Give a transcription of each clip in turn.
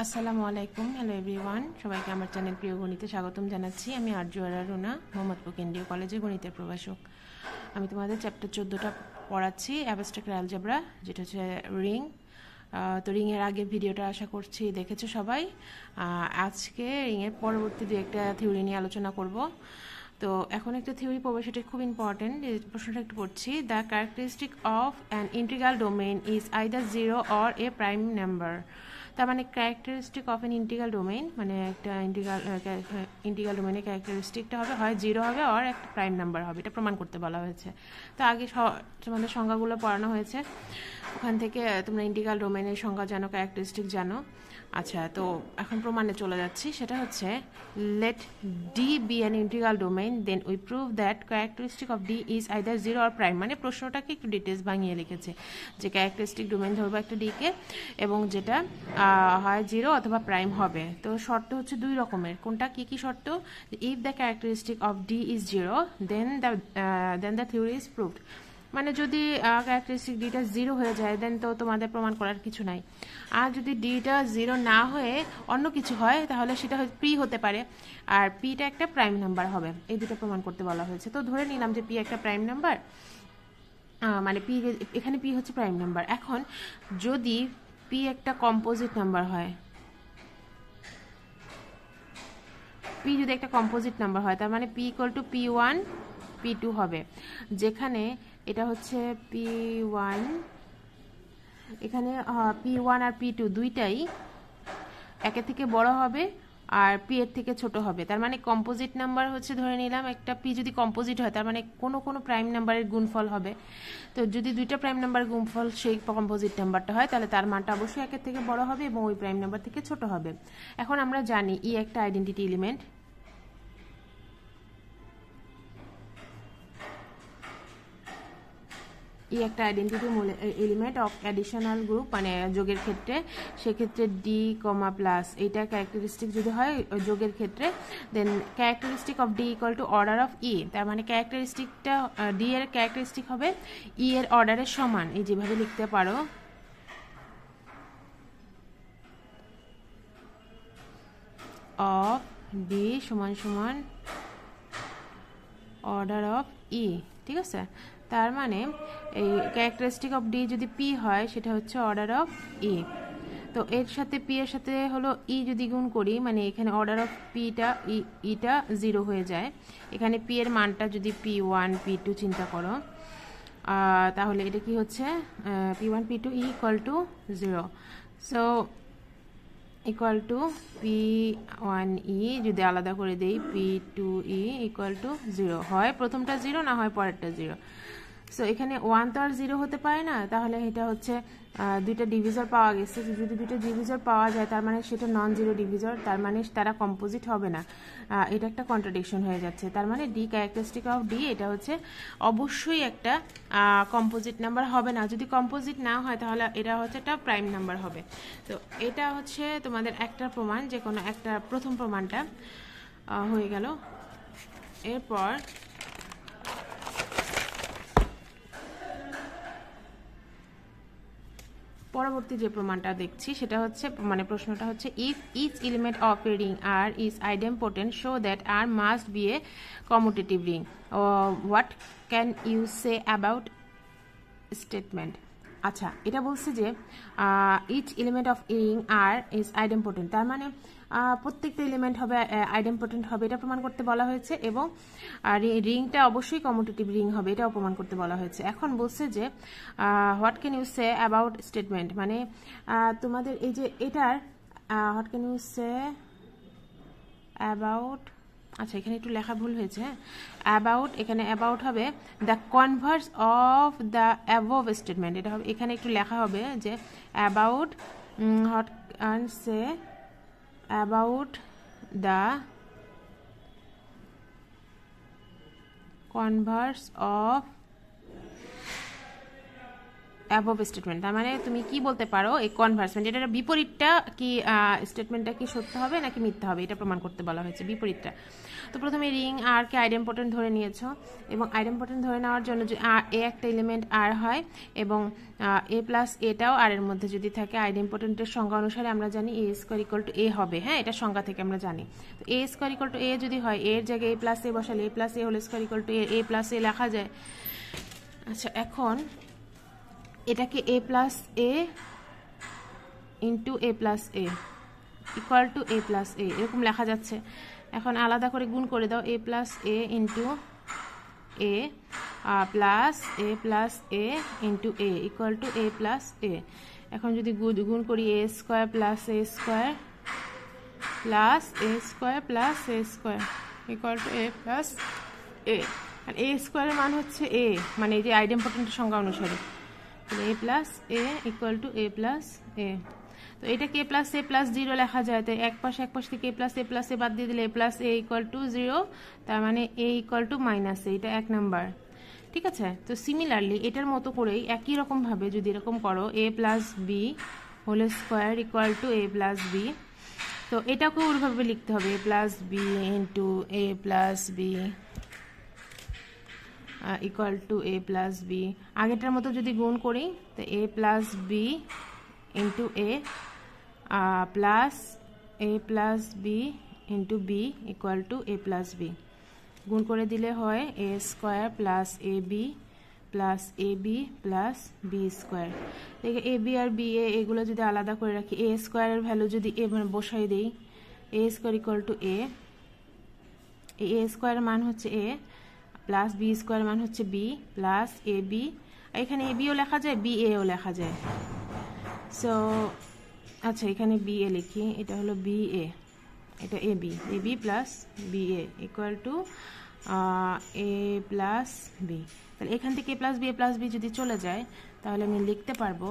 আসসালামু আলাইকুম। Hello everyone, সবাইকে আমার চ্যানেল প্রিয় গণিতে স্বাগতম জানাচ্ছি। আমি আরজু আরা রুনা, মোহাম্মদপুর কেন্দ্রীয় কলেজে গণিতের প্রভাষক। আমি তোমাদের চ্যাপ্টার 14টা পড়াচ্ছি, অ্যাবস্ট্রাক্ট অ্যালজেব্রা, যেটা হচ্ছে রিং। তো রিংয়ের আগের ভিডিওটা আশা করছি দেখেছো সবাই। আজকে রিংয়ের পরবর্তী দু একটা থিওরি নিয়ে আলোচনা করব। তো এখন একটা থিওরি পড়বো, সেটা খুব ইম্পর্টেন্ট। প্রশ্নটা একটু পড়ছি। The characteristic of an integral domain is either 0 or a prime number. তার মানে characteristic of N integral domain, মানে একটা ইন্টিগ্রাল ডোমেইনের ক্যারেক্টারিস্টিকটা হবে হয় 0 হবে আর একটা প্রাইম নাম্বার হবে। এটা প্রমাণ করতে বলা হয়েছে। তো আগে তোমাদের সংজ্ঞাগুলো পড়ানো হয়েছে, ওখান থেকে তোমরা ইন্টিগ্রাল ডোমেইনের সংজ্ঞা জানো, ক্যারেক্টারিস্টিক জানো। আচ্ছা, তো এখন প্রমাণে চলে যাচ্ছি। সেটা হচ্ছে let D be an integral domain, then we prove that characteristic of D is either 0 or prime. মানে প্রশ্নটাকে একটু ডিটেলস ভাঙিয়ে লিখেছে যে ক্যারেক্টারিস্টিক ডোমেইন ধরবো একটা ডিকে, এবং যেটা হয় 0 অথবা প্রাইম হবে। তো শর্ত হচ্ছে দুই রকমের। কোনটা কি কি শর্ত? If the characteristic of D is 0 then the theory is proved. মানে যদি ক্যারেক্টারিস্টিক ডিটা 0 হয়ে যায়, দেন তো তোমাদের প্রমাণ করার কিছু নাই। আর যদি ডিটা 0 না হয়ে অন্য কিছু হয়, তাহলে সেটা পি হতে পারে, আর পিটা একটা প্রাইম নাম্বার হবে। এই দুটো প্রমাণ করতে বলা হয়েছে। তো ধরে নিলাম যে পি একটা প্রাইম নাম্বার, মানে পি, এখানে পি হচ্ছে প্রাইম নাম্বার। এখন যদি পি একটা কম্পোজিট নাম্বার হয়, পি যদি একটা কম্পোজিট নাম্বার হয়, তার মানে P equal to P1 P2 হবে। যেখানে এটা হচ্ছে P1, এখানে P1 আর P2 দুইটাই একের থেকে বড় হবে আর পি এর থেকে ছোট হবে। তার মানে কম্পোজিট নাম্বার হচ্ছে, ধরে নিলাম একটা পি যদি কম্পোজিট হয়, তার মানে কোনো প্রাইম নাম্বারের গুণফল হবে। তো যদি দুইটা প্রাইম নাম্বার গুণফল সেই কম্পোজিট নাম্বারটা হয়, তাহলে তার মানটা অবশ্যই একের থেকে বড় হবে এবং ওই প্রাইম নাম্বার থেকে ছোট হবে। এখন আমরা জানি ই একটা আইডেন্টিটি এলিমেন্ট। একটা identity element of additional group, মানে যোগের ক্ষেত্রে। সেক্ষেত্রে ডি কমা প্লাস এটা ক্যারেক্টারিস্টিক যদি হয় যোগের ক্ষেত্রে, then characteristic of D equal to order of E. তার মানে ক্যারেক্টারিস্টিকটা ডি এর ক্যারেক্টারিস্টিক হবে ই এর অর্ডারের সমান। এই যেভাবে লিখতে পারো, অফ ডি সমান সমান অর্ডার অফ ই। ঠিক আছে, তার মানে এই ক্যারেক্টারিস্টিক অফ ডি যদি পি হয়, সেটা হচ্ছে অর্ডার অফ ই। তো এর সাথে পি এর সাথে হলো ই যদি গুণ করি, মানে এখানে অর্ডার অফ পিটা ইটা 0 হয়ে যায়। এখানে পি এর মানটা যদি P1 P2 চিন্তা করো, তাহলে এটা কি হচ্ছে P1 P2 equal to 0। So equal to P1E যদি আলাদা করে দেই, P2E ইকুয়াল টু 0 হয় প্রথমটা 0, না হয় পরেরটা 0। সো এখানে 1 তো আর 0 হতে পারে না, তাহলে এটা হচ্ছে দুইটা ডিভিজর পাওয়া গেছে। যদি দুইটা ডিভিজর পাওয়া যায়, তার মানে সেটা নন জিরো ডিভিজর, তার মানে তারা কম্পোজিট হবে না। এটা একটা কন্ট্রাডিকশন হয়ে যাচ্ছে। তার মানে ডি ক্যারেক্টারিস্টিক অফ ডি এটা হচ্ছে অবশ্যই একটা কম্পোজিট নাম্বার হবে না। যদি কম্পোজিট না হয়, তাহলে এটা হচ্ছে একটা প্রাইম নাম্বার হবে। তো এটা হচ্ছে তোমাদের একটা প্রমাণ, যে কোনো একটা প্রথম প্রমাণটা হয়ে গেল। এরপর পরবর্তী যে প্রমাণটা দেখছি, সেটা হচ্ছে, মানে প্রশ্নটা হচ্ছে, if each element of a ring R is idempotent, show that R must be a commutative ring. What can you say about statement? আচ্ছা, এটা বলছে যে each element of a ring R is idempotent, তার মানে প্রত্যেকটা element হবে idempotent হবে, এটা প্রমাণ করতে বলা হয়েছে। এবং রিংটা অবশ্যই কমিউটেটিভ রিং হবে, এটাও প্রমাণ করতে বলা হয়েছে। এখন বলছে যে what can you say about statement, মানে তোমাদের এই যে এটার what can you say about, আচ্ছা এখানে একটু লেখা ভুল হয়েছে। অ্যাবাউট, এখানে অ্যাবাউট হবে the Converse of the above statement. এটা হবে, এখানে একটু লেখা হবে যে about what can say about the Converse of above statement, তার মানে তুমি কি বলতে পারো এই কনভার্স মানে এটার বিপরীতটা কি, স্টেটমেন্টটা কি সত্য হবে নাকি মিথ্যা হবে এটা প্রমাণ করতে বলা হয়েছে, বিপরীতটা। তো প্রথমে রিং আর কে আইডেম্পোর্টেন্ট ধরে নিয়েছো, এবং আইডেম্পোর্টেন্ট ধরে নেওয়ার জন্য যে এ একটা এলিমেন্ট আর হয় এবং এ প্লাস এটাও আর এর মধ্যে যদি থাকে, আইডেম্পোর্টেন্টের সংজ্ঞা অনুসারে আমরা জানি A square equal to A হবে। হ্যাঁ, এটা সংজ্ঞা থেকে আমরা জানি। তো A square equal to A যদি হয়, এর জায়গায় এ প্লাস এ বসালে A plus A whole square equal to A plus A লেখা যায়। আচ্ছা, এখন এটাকে A plus A into A plus A equal to A plus A এরকম লেখা যাচ্ছে। এখন আলাদা করে গুণ করে দাও, A plus A into A plus A into A equal to A plus A. এখন যদি গুণ করি, A square plus A square plus A square plus A square equal to A plus A. আর এ স্কোয়ারের মান হচ্ছে এ, মানে এই যে আইডেম্পোর্টেন্টের সংজ্ঞা অনুসারে A plus A equal to A plus A. তো এটাকে এ প্লাস 0 লেখা যায়। তো এক পাশ থেকে এ প্লাস এ বাদ দিয়ে দিলে এ প্লাস এ ইকুয়াল টু 0, তার মানে এ ইকুয়াল টু মাইনাস এ, এটা 1 নাম্বার। ঠিক আছে, তো সিমিলারলি এটার মতো করেই একই রকমভাবে যদি এরকম করো, A plus B whole square equal to A plus B, তো এটাকেও ওইভাবে লিখতে হবে, A plus B into A plus B equal to A plus B. আগেটার মতো যদি গুণ করি, তো A plus B into A plus B into B equal to A plus B. গুণ করে দিলে হয় A square plus A B plus B square. দেখে A B R B A এগুলো যদি আলাদা করে রাখি, এ স্কোয়ারের ভ্যালু যদি এ মানে বসাই দিই, এ স্কোয়ার ইকুয়াল টু এ স্কোয়ারের মান হচ্ছে এ প্লাস বি স্কোয়ার মান হচ্ছে বি প্লাস এ বি, এখানে এ বিও লেখা যায় বি এও লেখা যায়। সো আচ্ছা, এখানে বি এ লিখি, এটা হলো বি এ, এটা A B plus B A equal to A plus B. তাহলে এখান থেকে এ প্লাস বি যদি চলে যায়, তাহলে আমি লিখতে পারবো,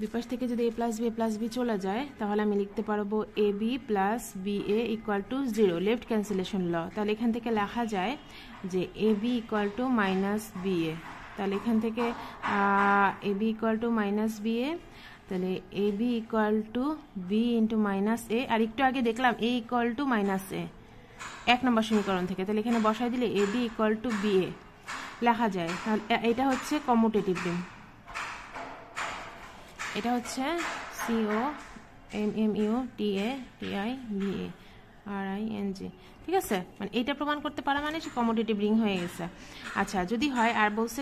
বিপাশ থেকে যদি এ প্লাস বি চলে যায়, তাহলে আমি লিখতে পারবো A B plus B A equal to 0, left cancellation law. তাহলে এখান থেকে লেখা যায় যে A B equal to minus B A. তাহলে এখান থেকে A B equal to minus B A, তাহলে A B equal to B into minus A, আর একটু আগে দেখলাম A equal to minus A 1 নম্বর সমীকরণ থেকে। তাহলে এখানে বসাই দিলে A B equal to B এ লেখা যায়। তাহলে এটা হচ্ছে কমিউটেটিভ রিং, এটা হচ্ছে COMMUTATIVARING। ঠিক আছে, মানে এইটা প্রমাণ করতে পারা মানে সে কমিউটেটিভ রিং হয়ে গেছে। আচ্ছা, যদি হয় আর বলছে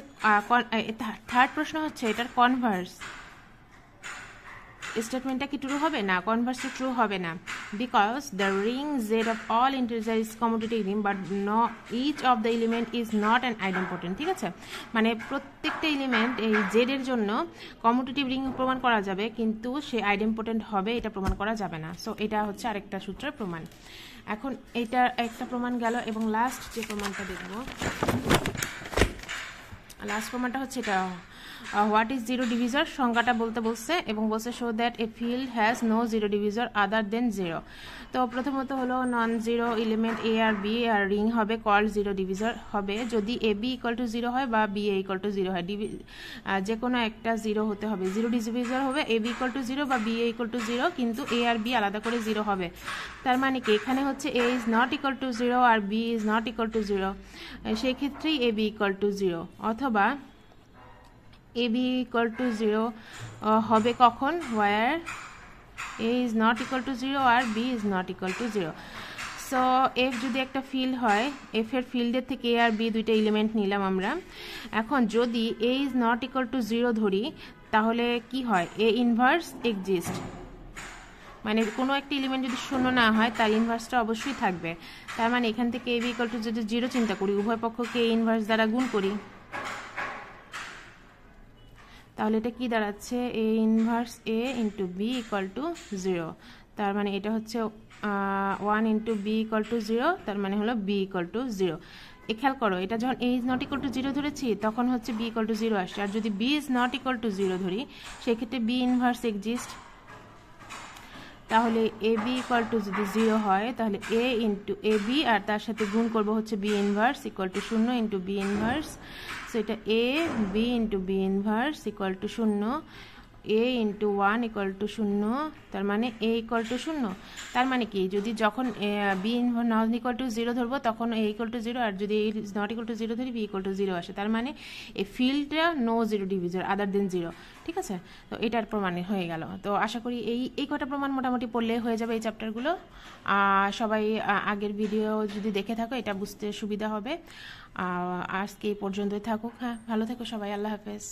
থার্ড প্রশ্ন হচ্ছে এটার কনভার্স স্টেটমেন্টটা কি ট্রু হবে না, কনভার্সলি ট্রু হবে না, because the ring Z of all integer is commutative ring but each of the element is not an idempotent. ঠিক আছে, মানে প্রত্যেকটা এলিমেন্ট এই জেড এর জন্য কমিউটেটিভ রিং প্রমাণ করা যাবে, কিন্তু সে আইডেম্পোর্টেন্ট হবে এটা প্রমাণ করা যাবে না। সো এটা হচ্ছে আরেকটা সূত্রের প্রমাণ। এখন এটা একটা প্রমাণ গেল, এবং লাস্ট যে প্রমাণটা দেখব, লাস্ট প্রমাণটা হচ্ছে এটা, হোয়াট ইজ জিরো ডিভিজর সংজ্ঞাটা বলতে বলছে, এবং বলছে show that a field has no zero divisor other than 0। তো প্রথমত হলো নন জিরো এলিমেন্ট এ আর বি আর রিং হবে কল্ড জিরো ডিভিজর হবে যদি এ বি ইকুয়াল টু 0 হয় বা বি এ ইকুয়াল টু 0 হয়, যে কোনো একটা 0 হতে হবে, জিরো ডিভিজর হবে এ বি ইকুয়াল টু 0 বা বি এ ইকুয়াল টু 0, কিন্তু এ আর বি আলাদা করে 0 হবে। তার মানে কি এখানে হচ্ছে A is not equal to 0 আর B is not equal to 0, সেই ক্ষেত্রেই এ বি ইকুয়াল টু 0, অথবা এ বি ইকুয়াল টু 0 হবে কখন, where A is not equal to 0 আর B is not equal to 0। So F যদি একটা ফিল্ড হয়, এফ এর ফিল্ডের থেকে এ আর বি দুইটা এলিমেন্ট নিলাম আমরা। এখন যদি এ ইজ নট ইকুয়াল টু 0 ধরি, তাহলে কি হয়, এ ইনভার্স এক্সিস্ট, মানে কোনো একটা এলিমেন্ট যদি শূন্য না হয় তার ইনভার্সটা অবশ্যই থাকবে। তার মানে এখান থেকে এ বি ইকুয়াল টু যদি 0 চিন্তা করি, উভয় পক্ষকে এ ইনভার্স দ্বারা গুণ করি, তাহলে এটা কি দাঁড়াচ্ছে, A inverse A into B equal to 0। তার মানে এটা হচ্ছে 1 ইন্টু বি ইকুয়াল টু 0, তার মানে হলো বি ইকুয়াল টু 0। খেয়াল করো, এটা যখন এ ইজ নট ইকুয়াল টু 0 ধরেছি তখন হচ্ছে বি ইকুয়াল টু 0 আসছে, আর যদি B is not equal to 0 ধরি সেক্ষেত্রে বি ইনভার্স এক্সিস্ট। তাহলে এ বি ইকুয়াল টু যদি 0 হয় তাহলে এ ইন্টু এ বি আর তার সাথে গুণ করবো হচ্ছে B inverse equal to 0 into B inverse. So এটা A B into B inverse equal to 0, A into 1 equal to 0, তার মানে এ ইকুয়াল টু 0। তার মানে কি, যদি যখন বি নট ইকুয়াল টু 0 ধরবো তখন এ ইকুয়াল টু 0, আর যদি এ নট ইকুয়াল টু 0 ধরি বি ইকুয়াল টু 0 আসে, তার মানে এই ফিল্ডটা no zero divisor other than 0। ঠিক আছে, তো এটার প্রমাণ হয়ে গেল। তো আশা করি এই কটা প্রমাণ মোটামুটি পড়লে হয়ে যাবে এই চ্যাপ্টারগুলো। সবাই আগের ভিডিও যদি দেখে থাকো এটা বুঝতে সুবিধা হবে। আজকে এই পর্যন্তই থাকুক। হ্যাঁ, ভালো থেকো সবাই, আল্লাহ হাফেজ।